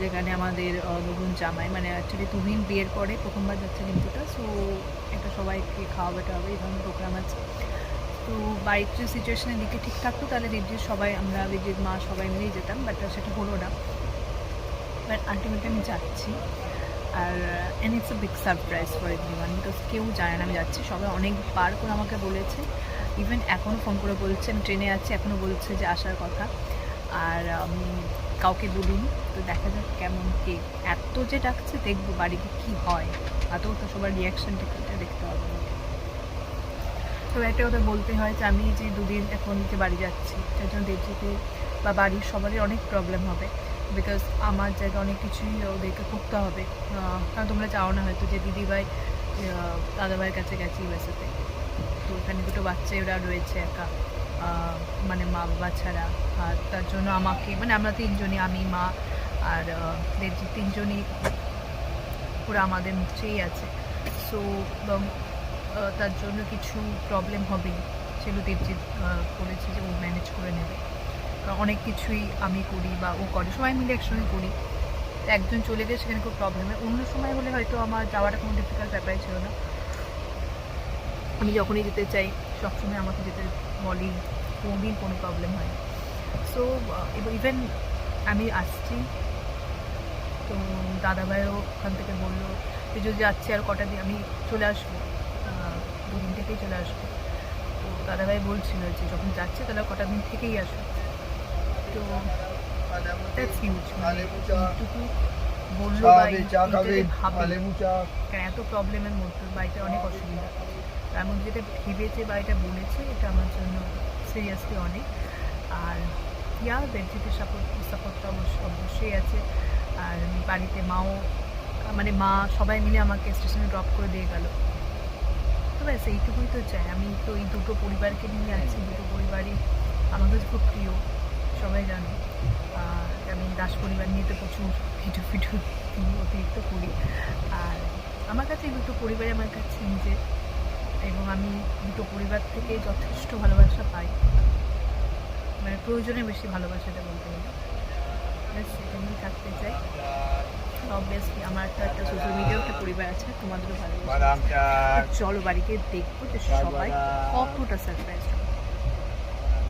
যেখানে আমাদের নতুন জামাই মানে অ্যাকচুয়ালি তুহিন বিয়ের পরে প্রথমবার যাচ্ছে রিঙ্কুটা, সো একটা সবাইকে খাওয়াবে টাওয়াবে এই ধরনের প্রোগ্রাম আছে। তো বাড়ির যে সিচুয়েশনের দিকে ঠিক থাকতো তাহলে দেবজির সবাই আমরা দেবজির মা সবাই মিলেই যেতাম, বাট সেটা হলো না। বাট আলটিমেটলি আমি যাচ্ছি, আর and it's a big surprise for everyone, because কেউ জানে না আমি যাচ্ছি। সবাই অনেকবার করে আমাকে বলেছে, ইভেন এখনও ফোন করে বলছে আমি ট্রেনে আছি, এখনও বলছে যে আসার কথা, আর আমি কাউকে বলিনি। তো দেখা যাক কেমন কে এত যে ডাকছে, দেখবো বাড়িতে কী হয়, এত তো সবার রিয়াকশানটা দেখতে হবে। তো একটা কথা বলতে হয় যে আমি যে দুদিন এখন যে বাড়ি যাচ্ছি তার জন্য দেবজিতে বা বাড়ির সবারই অনেক প্রবলেম হবে, বিকজ আমার জায়গায় অনেক কিছুই ওদেরকে করতে হবে। কারণ তোমরা চাও না হয়তো যে দিদিভাই দাদাভাইয়ের কাছে গেছি ইউএসএতে, তো এখানে দুটো বাচ্চাই ওরা রয়েছে একা, মানে মা বাবা ছাড়া। আর তার জন্য আমাকে মানে আমরা তিনজনই, আমি মা আর দেবজি তিনজনই পুরো আমাদের মুখেই আছে। সো তার জন্য কিছু প্রবলেম হবেই, সেগুলো দেবজিৎ বলেছে যে ও ম্যানেজ করে নেবে। অনেক কিছুই আমি করি বা ও করে, সবাই মিলে একসঙ্গে করি। তো একজন চলে গেলে সেখানে খুব প্রবলেম হয়। অন্য সময় হলে হয়তো আমার যাওয়াটা কোনো ডিফিকাল্ট ব্যাপারই ছিল না, আমি যখনই যেতে চাই সবসময় আমাকে যেতে বলি, কোনোদিন কোনো প্রবলেম হয়। সো ইভেন আমি আসছি, তো দাদাভাইও ওখান থেকে বললো যে যদি যাচ্ছি আর কটা দিন আমি চলে আসবো, দুদিন থেকেই চলে আসবো। তো দাদাভাই বলছিল যে যখন যাচ্ছে তাহলে কটা দিন থেকেই আসবো। তো দ্যাটস হিউজ, মানে এইটুকু বললো বা ভাবে, কারণ এত প্রবলেমের মধ্যে বাড়িতে অনেক অসুবিধা, তার মধ্যে যেটা ভেবেছে বা এটা বলেছে এটা আমার জন্য সিরিয়াসলি অনেক। আর ইয়া দেবজিতের সাপোর্টটা অবশ্যই আছে। আর বাড়িতে মাও মানে মা সবাই মিলে আমাকে স্টেশনে ড্রপ করে দিয়ে গেল। তো ব্যাস এইটুকুই তো চাই। আমি তো এই দুটো পরিবারকে নিয়ে আছি, দুটো পরিবারই আমাদের খুব প্রিয়, সবাই জানে। আমি দাস পরিবার নিয়ে তো প্রচুর ফিটু অতিরিক্ত করি, আর আমার কাছে এই দুটো পরিবারই আমার কাছে নিজের, এবং আমি দুটো পরিবার থেকে যথেষ্ট ভালোবাসা পাই, মানে প্রয়োজনে বেশি ভালোবাসাটা বলতে গেলে। ব্যাস এটা নিয়ে থাকতে চাই। অবভিয়াসলি আমার তো একটা সোশ্যাল মিডিয়াও একটা পরিবার আছে, তোমাদেরও ভালোবাসা। চলো বাড়িতে দেখবো যে সবাই কতটা সারপ্রাইজ